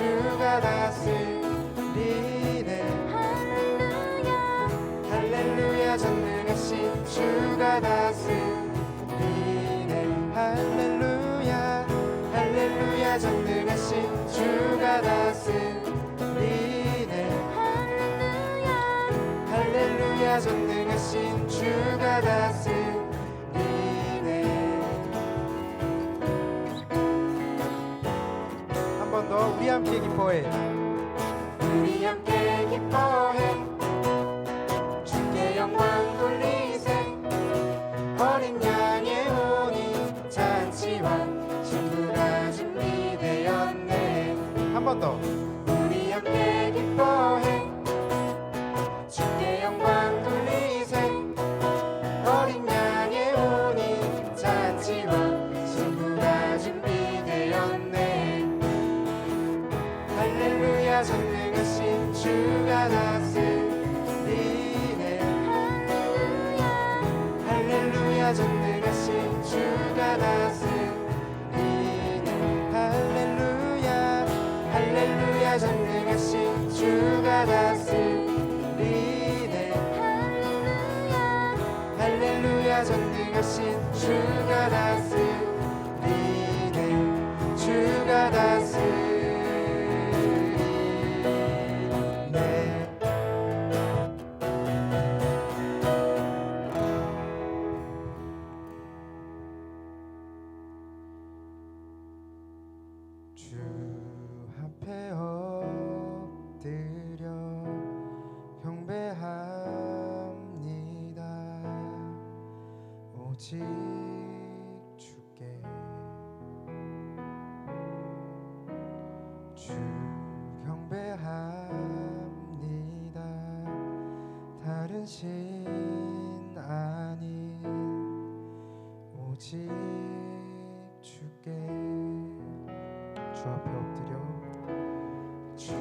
주가 다스리네. 할렐루야 할렐루야 전능하신 주가 다스리네. 할렐루야 할렐루야 전능하신 주가 다스리네. 할렐루야 전능하신 주가 다스리네. 한 번 더 우리 함께 기뻐해. 우리 함께 기뻐해. 주께 영광 돌리세. 어린 양의 혼이 잔치와 신부가 준비되었네. 한 번 더. 우리 함께 기뻐해. 주께 영광 돌리세. 어린 양의 혼이 잔치와 신부가 준비되었네. 할렐루야 전능하신 주가 다스리네. 할렐루야 전능하신 주가 다스리네. 할렐루야 할렐루야 전능하신 주가 다스리네. 할렐루야 전능하신 주가 다스리네. 주가 다스리네. 주 앞에 엎드려 경배합니다. 오직 주께. 주 경배합니다. 다른 신 아닌 오직 주께. 주 앞에 엎드려. 주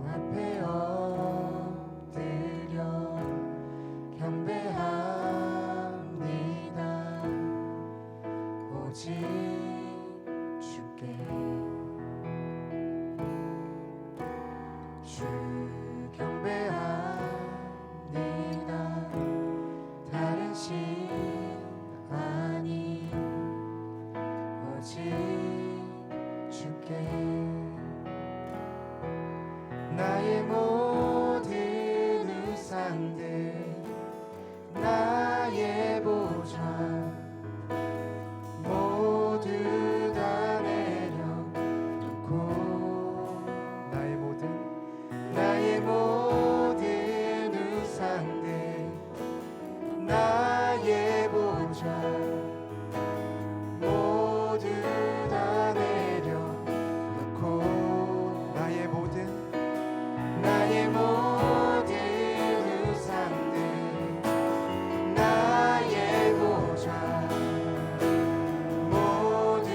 앞에 엎드려 경배합니다. 오직 주께. 주 경배합니다. 다른 신 아닌 오직 주께. 나의 모든 우상들 나의 보좌 모두 다 내려놓고 나의 모든 우상들 나의 보좌 모두 다 내려놓고 나의 모든 우상들 나의 보좌 모두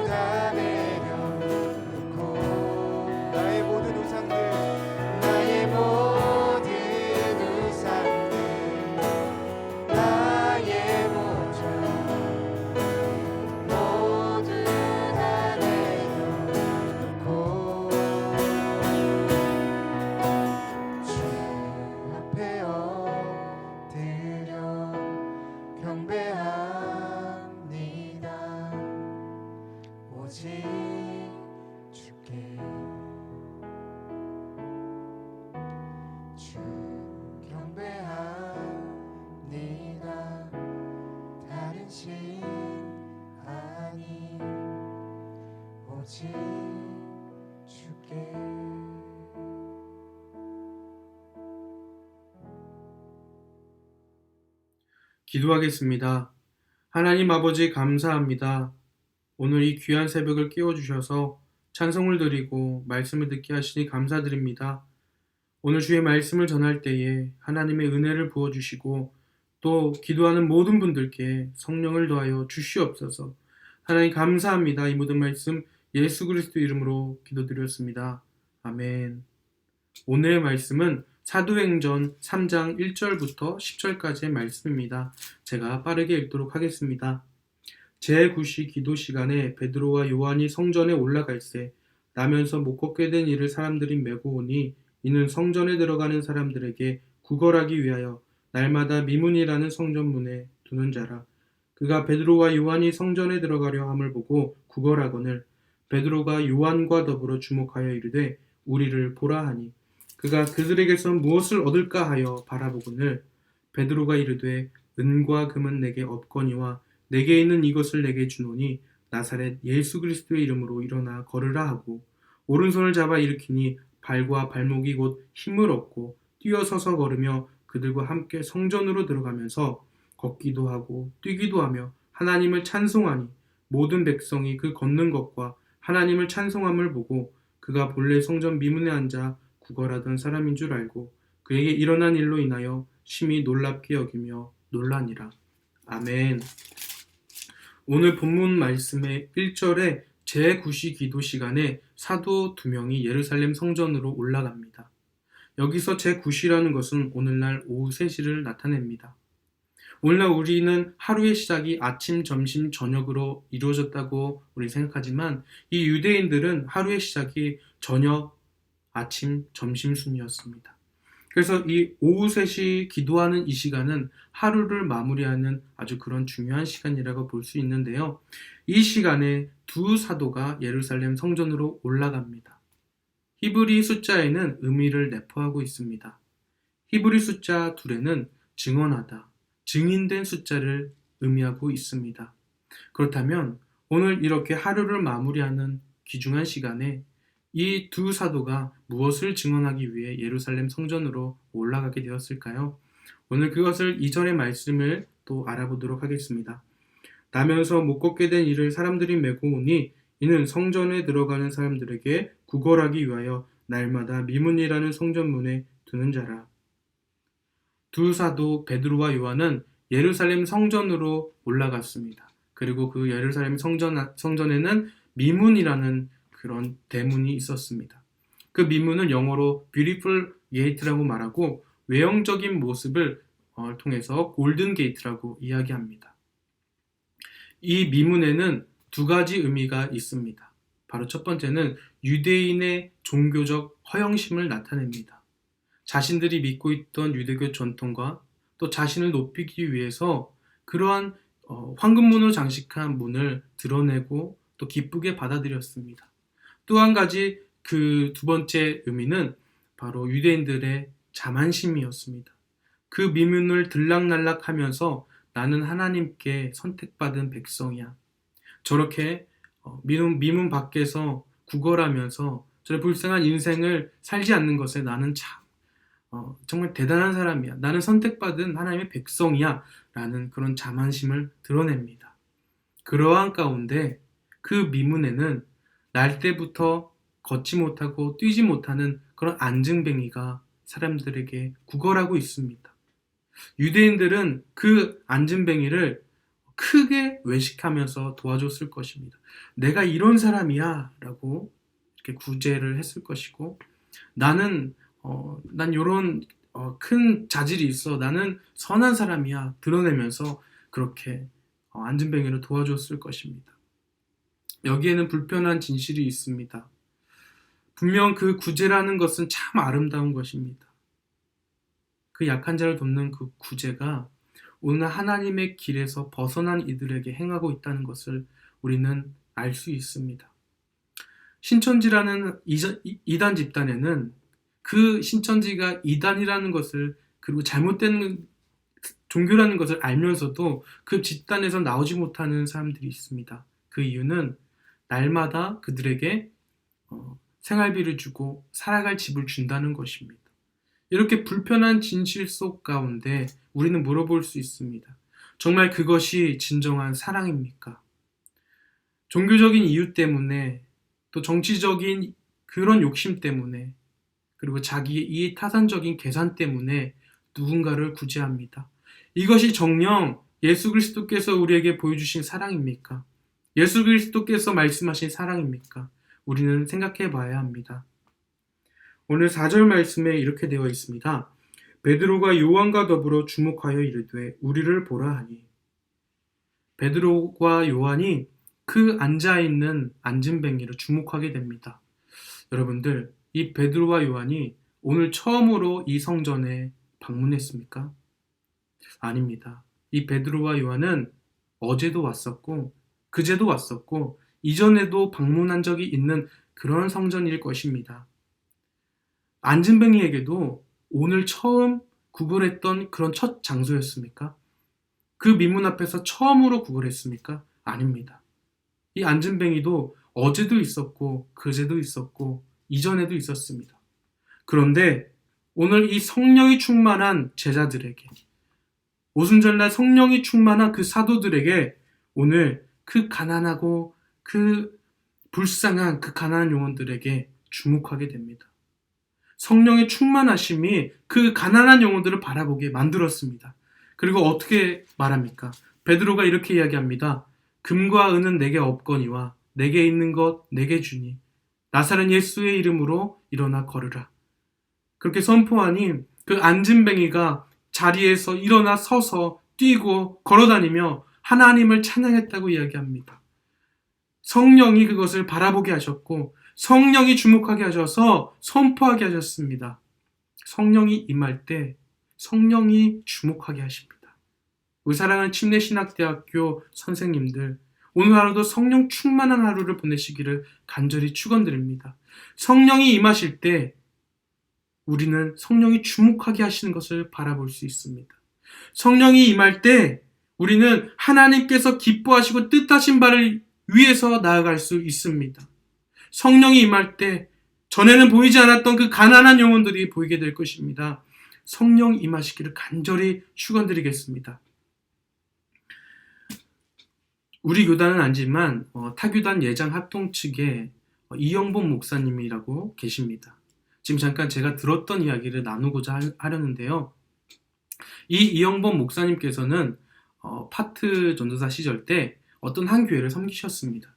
다 내려놓고 나의 모든 우상들 나의 모든 우상들 나의 보좌 모두 다 내려놓고 주 앞에 엎드려 경배합니다. 오직 주께. 주 경배합니다. 다른 신 아닌 오직 주께. 기도하겠습니다. 하나님 아버지 감사합니다. 오늘 이 귀한 새벽을 깨워주셔서 찬송을 드리고 말씀을 듣게 하시니 감사드립니다. 오늘 주의 말씀을 전할 때에 하나님의 은혜를 부어주시고 또 기도하는 모든 분들께 성령을 더하여 주시옵소서. 하나님 감사합니다. 이 모든 말씀 예수 그리스도 이름으로 기도드렸습니다. 아멘. 오늘의 말씀은 사도행전 3장 1절부터 10절까지의 말씀입니다. 제가 빠르게 읽도록 하겠습니다. 제9시 기도 시간에 베드로와 요한이 성전에 올라갈새 나면서 못 걷게 된 이를 사람들이 메고 오니 이는 성전에 들어가는 사람들에게 구걸하기 위하여 날마다 미문이라는 성전문에 두는 자라. 그가 베드로와 요한이 성전에 들어가려 함을 보고 구걸하거늘 베드로가 요한과 더불어 주목하여 이르되 우리를 보라 하니 그가 그들에게서 무엇을 얻을까 하여 바라보거늘 베드로가 이르되 은과 금은 내게 없거니와 내게 있는 이것을 내게 주노니 나사렛 예수 그리스도의 이름으로 일어나 걸으라 하고 오른손을 잡아 일으키니 발과 발목이 곧 힘을 얻고 뛰어서서 걸으며 그들과 함께 성전으로 들어가면서 걷기도 하고 뛰기도 하며 하나님을 찬송하니 모든 백성이 그 걷는 것과 하나님을 찬송함을 보고 그가 본래 성전 미문에 앉아 구걸하던 사람인 줄 알고 그에게 일어난 일로 인하여 심히 놀랍게 여기며 놀라니라. 아멘. 오늘 본문 말씀의 1절에 제9시 기도 시간에 사도 2명이 예루살렘 성전으로 올라갑니다. 여기서 제9시라는 것은 오늘날 오후 3시를 나타냅니다. 오늘날 우리는 하루의 시작이 아침, 점심, 저녁으로 이루어졌다고 우리 생각하지만 이 유대인들은 하루의 시작이 저녁, 아침, 점심 순이었습니다. 그래서 이 오후 3시 기도하는 이 시간은 하루를 마무리하는 아주 그런 중요한 시간이라고 볼 수 있는데요. 이 시간에 두 사도가 예루살렘 성전으로 올라갑니다. 히브리 숫자에는 의미를 내포하고 있습니다. 히브리 숫자 2에는 증언하다, 증인된 숫자를 의미하고 있습니다. 그렇다면 오늘 이렇게 하루를 마무리하는 귀중한 시간에 이 두 사도가 무엇을 증언하기 위해 예루살렘 성전으로 올라가게 되었을까요? 오늘 그것을 이전의 말씀을 또 알아보도록 하겠습니다. 나면서 못 걷게 된 이를 사람들이 메고 오니 이는 성전에 들어가는 사람들에게 구걸하기 위하여 날마다 미문이라는 성전문에 두는 자라. 두 사도 베드로와 요한은 예루살렘 성전으로 올라갔습니다. 그리고 그 예루살렘 성전에는 미문이라는 그런 대문이 있었습니다. 그 미문은 영어로 beautiful gate라고 말하고 외형적인 모습을 통해서 골든 게이트라고 이야기합니다. 이 미문에는 두 가지 의미가 있습니다. 바로 첫 번째는 유대인의 종교적 허영심을 나타냅니다. 자신들이 믿고 있던 유대교 전통과 또 자신을 높이기 위해서 그러한 황금문으로 장식한 문을 드러내고 또 기쁘게 받아들였습니다. 또 한 가지 그 두 번째 의미는 바로 유대인들의 자만심이었습니다. 그 미문을 들락날락하면서 나는 하나님께 선택받은 백성이야. 저렇게 미문 밖에서 구걸하면서 저런 불쌍한 인생을 살지 않는 것에 나는 참 정말 대단한 사람이야. 나는 선택받은 하나님의 백성이야. 라는 그런 자만심을 드러냅니다. 그러한 가운데 그 미문에는 날 때부터 걷지 못하고 뛰지 못하는 그런 안증뱅이가 사람들에게 구걸하고 있습니다. 유대인들은 그 안증뱅이를 크게 외식하면서 도와줬을 것입니다. 내가 이런 사람이야 라고 이렇게 구제를 했을 것이고 난 요런 큰 자질이 있어. 나는 선한 사람이야. 드러내면서 그렇게 안증뱅이를 도와줬을 것입니다. 여기에는 불편한 진실이 있습니다. 분명 그 구제라는 것은 참 아름다운 것입니다. 그 약한 자를 돕는 그 구제가 오늘 하나님의 길에서 벗어난 이들에게 행하고 있다는 것을 우리는 알 수 있습니다. 신천지라는 이단 집단에는 그 신천지가 이단이라는 것을 그리고 잘못된 종교라는 것을 알면서도 그 집단에서 나오지 못하는 사람들이 있습니다. 그 이유는 날마다 그들에게 생활비를 주고 살아갈 집을 준다는 것입니다. 이렇게 불편한 진실 속 가운데 우리는 물어볼 수 있습니다. 정말 그것이 진정한 사랑입니까? 종교적인 이유 때문에 또 정치적인 그런 욕심 때문에 그리고 자기의 이해타산적인 계산 때문에 누군가를 구제합니다. 이것이 정녕 예수 그리스도께서 우리에게 보여주신 사랑입니까? 예수 그리스도께서 말씀하신 사랑입니까? 우리는 생각해 봐야 합니다. 오늘 4절 말씀에 이렇게 되어 있습니다. 베드로가 요한과 더불어 주목하여 이르되 우리를 보라 하니 베드로와 요한이 그 앉아있는 안진뱅이를 주목하게 됩니다. 여러분들, 이 베드로와 요한이 오늘 처음으로 이 성전에 방문했습니까? 아닙니다. 이 베드로와 요한은 어제도 왔었고, 그제도 왔었고, 이전에도 방문한 적이 있는 그런 성전일 것입니다. 안진뱅이에게도 오늘 처음 구걸했던 그런 첫 장소였습니까? 그 민문 앞에서 처음으로 구걸했습니까? 아닙니다. 이 안진뱅이도 어제도 있었고, 그제도 있었고, 이전에도 있었습니다. 그런데 오늘 이 성령이 충만한 제자들에게, 오순절날 성령이 충만한 그 사도들에게 오늘 그 가난하고 그 불쌍한 그 가난한 영혼들에게 주목하게 됩니다. 성령의 충만하심이 그 가난한 영혼들을 바라보게 만들었습니다. 그리고 어떻게 말합니까? 베드로가 이렇게 이야기합니다. 금과 은은 내게 없거니와 내게 있는 것 내게 주니 나사렛 예수의 이름으로 일어나 걸으라. 그렇게 선포하니 그 안진뱅이가 자리에서 일어나 서서 뛰고 걸어다니며 하나님을 찬양했다고 이야기합니다. 성령이 그것을 바라보게 하셨고 성령이 주목하게 하셔서 선포하게 하셨습니다. 성령이 임할 때 성령이 주목하게 하십니다. 우리 사랑하는 침례신학대학교 선생님들, 오늘 하루도 성령 충만한 하루를 보내시기를 간절히 축원드립니다. 성령이 임하실 때 우리는 성령이 주목하게 하시는 것을 바라볼 수 있습니다. 성령이 임할 때 우리는 하나님께서 기뻐하시고 뜻하신 바를 위해서 나아갈 수 있습니다. 성령이 임할 때 전에는 보이지 않았던 그 가난한 영혼들이 보이게 될 것입니다. 성령 임하시기를 간절히 축원드리겠습니다. 우리 교단은 아니지만 타교단 예장 합동 측에 이영복 목사님이라고 계십니다. 지금 잠깐 제가 들었던 이야기를 나누고자 하려는데요. 이 이영복 목사님께서는 파트 전도사 시절 때 어떤 한 교회를 섬기셨습니다.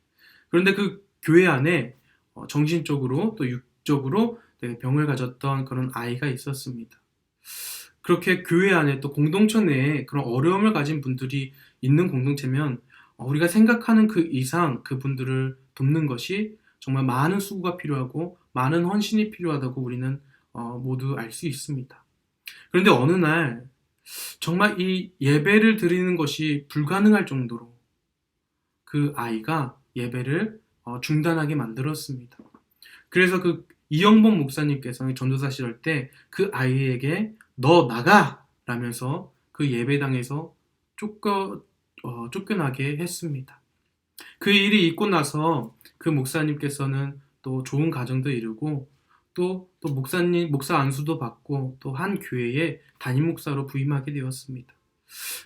그런데 그 교회 안에 정신적으로 또 육적으로 병을 가졌던 그런 아이가 있었습니다. 그렇게 교회 안에 또 공동체 내에 그런 어려움을 가진 분들이 있는 공동체면 우리가 생각하는 그 이상 그분들을 돕는 것이 정말 많은 수고가 필요하고 많은 헌신이 필요하다고 우리는 모두 알 수 있습니다. 그런데 어느 날 정말 이 예배를 드리는 것이 불가능할 정도로 그 아이가 예배를 중단하게 만들었습니다. 그래서 그 이영복 목사님께서 전도사 시절 때 그 아이에게 너 나가! 라면서 그 예배당에서 쫓겨나게 했습니다. 그 일이 있고 나서 그 목사님께서는 또 좋은 가정도 이루고 또 목사 안수도 받고 또 한 교회의 담임 목사로 부임하게 되었습니다.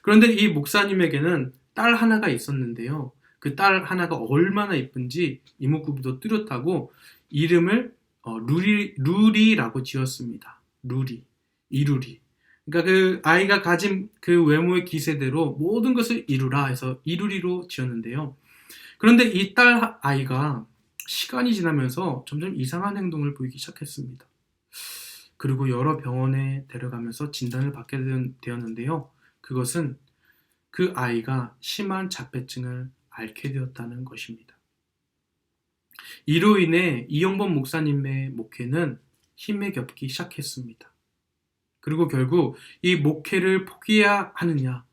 그런데 이 목사님에게는 딸 하나가 있었는데요. 그 딸 하나가 얼마나 이쁜지 이목구비도 뚜렷하고 이름을 루리라고 지었습니다. 이루리. 그러니까 그 아이가 가진 그 외모의 기세대로 모든 것을 이루라 해서 이루리로 지었는데요. 그런데 이 딸 아이가 시간이 지나면서 점점 이상한 행동을 보이기 시작했습니다. 그리고 여러 병원에 데려가면서 진단을 받게 되었는데요. 그것은 그 아이가 심한 자폐증을 앓게 되었다는 것입니다. 이로 인해 이영복 목사님의 목회는 힘에 겹기 시작했습니다. 그리고 결국 이 목회를 포기해야 하느냐,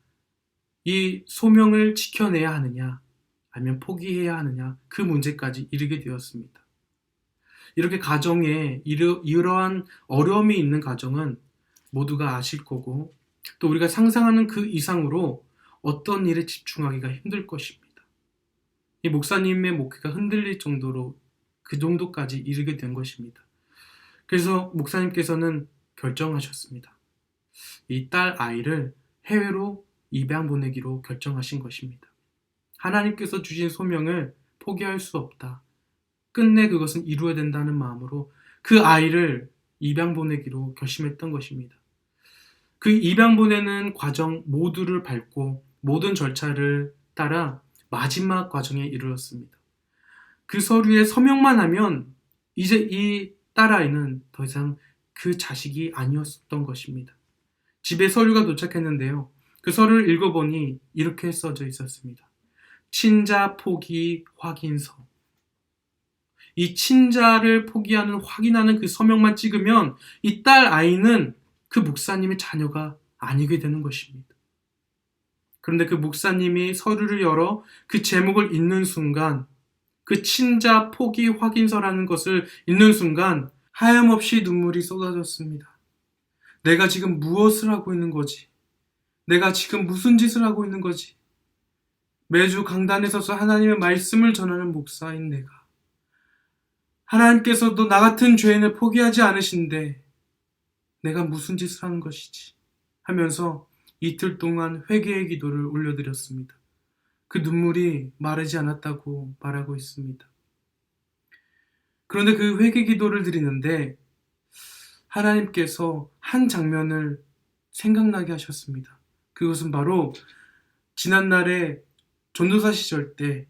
이 소명을 지켜내야 하느냐, 아니면 포기해야 하느냐, 그 문제까지 이르게 되었습니다. 이렇게 가정에 이러한 어려움이 있는 가정은 모두가 아실 거고 또 우리가 상상하는 그 이상으로 어떤 일에 집중하기가 힘들 것입니다. 이 목사님의 목회가 흔들릴 정도로 그 정도까지 이르게 된 것입니다. 그래서 목사님께서는 결정하셨습니다. 이 딸 아이를 해외로 입양 보내기로 결정하신 것입니다. 하나님께서 주신 소명을 포기할 수 없다. 끝내 그것은 이루어야 된다는 마음으로 그 아이를 입양 보내기로 결심했던 것입니다. 그 입양 보내는 과정 모두를 밟고 모든 절차를 따라 마지막 과정에 이르렀습니다. 그 서류에 서명만 하면 이제 이 딸아이는 더 이상 그 자식이 아니었던 것입니다. 집에 서류가 도착했는데요. 그 서류를 읽어보니 이렇게 써져 있었습니다. 친자 포기 확인서. 이 친자를 포기하는 확인하는 그 서명만 찍으면 이 딸 아이는 그 목사님의 자녀가 아니게 되는 것입니다. 그런데 그 목사님이 서류를 열어 그 제목을 읽는 순간, 그 친자 포기 확인서라는 것을 읽는 순간 하염없이 눈물이 쏟아졌습니다. 내가 지금 무엇을 하고 있는 거지? 내가 지금 무슨 짓을 하고 있는 거지? 매주 강단에 서서 하나님의 말씀을 전하는 목사인 내가, 하나님께서도 나 같은 죄인을 포기하지 않으신데 내가 무슨 짓을 하는 것이지? 하면서 이틀 동안 회개의 기도를 올려드렸습니다. 그 눈물이 마르지 않았다고 말하고 있습니다. 그런데 그 회개 기도를 드리는데 하나님께서 한 장면을 생각나게 하셨습니다. 그것은 바로 지난날에 전도사 시절 때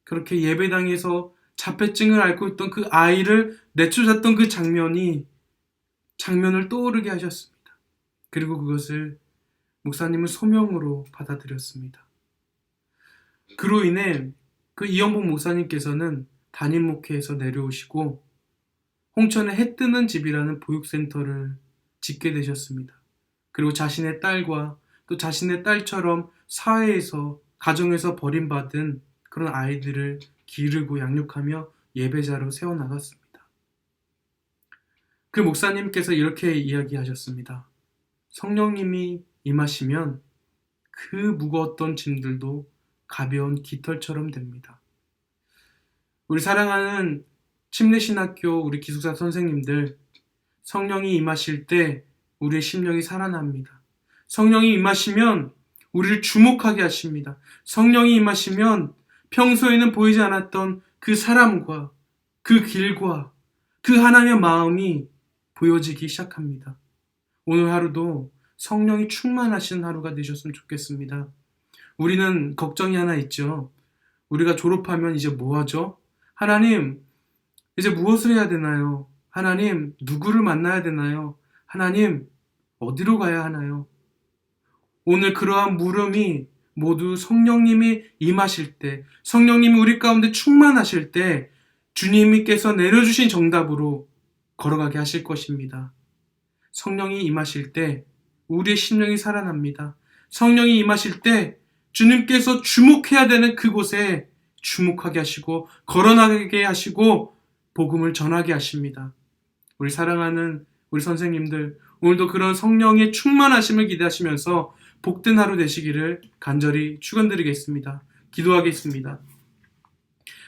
그렇게 예배당에서 자폐증을 앓고 있던 그 아이를 내쫓았던 그 장면을 떠오르게 하셨습니다. 그리고 그것을 목사님은 소명으로 받아들였습니다. 그로 인해 그 이영복 목사님께서는 담임 목회에서 내려오시고 홍천의 해 뜨는 집이라는 보육센터를 짓게 되셨습니다. 그리고 자신의 딸과 또 자신의 딸처럼 사회에서, 가정에서 버림받은 그런 아이들을 기르고 양육하며 예배자로 세워나갔습니다. 그 목사님께서 이렇게 이야기하셨습니다. 성령님이 임하시면 그 무거웠던 짐들도 가벼운 깃털처럼 됩니다. 우리 사랑하는 침례신학교 우리 기숙사 선생님들, 성령이 임하실 때 우리의 심령이 살아납니다. 성령이 임하시면 우리를 주목하게 하십니다. 성령이 임하시면 평소에는 보이지 않았던 그 사람과 그 길과 그 하나님의 마음이 보여지기 시작합니다. 오늘 하루도 성령이 충만하신 하루가 되셨으면 좋겠습니다. 우리는 걱정이 하나 있죠. 우리가 졸업하면 이제 뭐 하죠? 하나님, 이제 무엇을 해야 되나요? 하나님, 누구를 만나야 되나요? 하나님, 어디로 가야 하나요? 오늘 그러한 물음이 모두 성령님이 임하실 때, 성령님이 우리 가운데 충만하실 때 주님께서 내려주신 정답으로 걸어가게 하실 것입니다. 성령이 임하실 때 우리의 심령이 살아납니다. 성령이 임하실 때 주님께서 주목해야 되는 그곳에 주목하게 하시고 걸어나가게 하시고 복음을 전하게 하십니다. 우리 사랑하는 우리 선생님들, 오늘도 그런 성령의 충만하심을 기대하시면서 복된 하루 되시기를 간절히 축원드리겠습니다. 기도하겠습니다.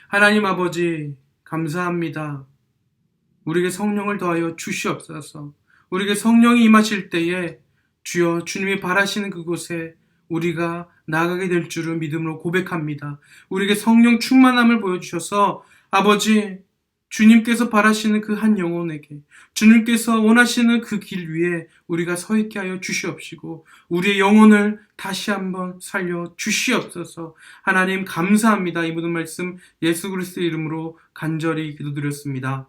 하나님 아버지, 감사합니다. 우리에게 성령을 더하여 주시옵소서. 우리에게 성령이 임하실 때에 주여 주님이 바라시는 그곳에 우리가 나아가게 될 줄을 믿음으로 고백합니다. 우리에게 성령 충만함을 보여주셔서 아버지, 주님께서 바라시는 그 한 영혼에게, 주님께서 원하시는 그 길 위에 우리가 서 있게 하여 주시옵시고 우리의 영혼을 다시 한번 살려 주시옵소서. 하나님 감사합니다. 이 모든 말씀 예수 그리스도의 이름으로 간절히 기도드렸습니다.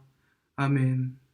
아멘.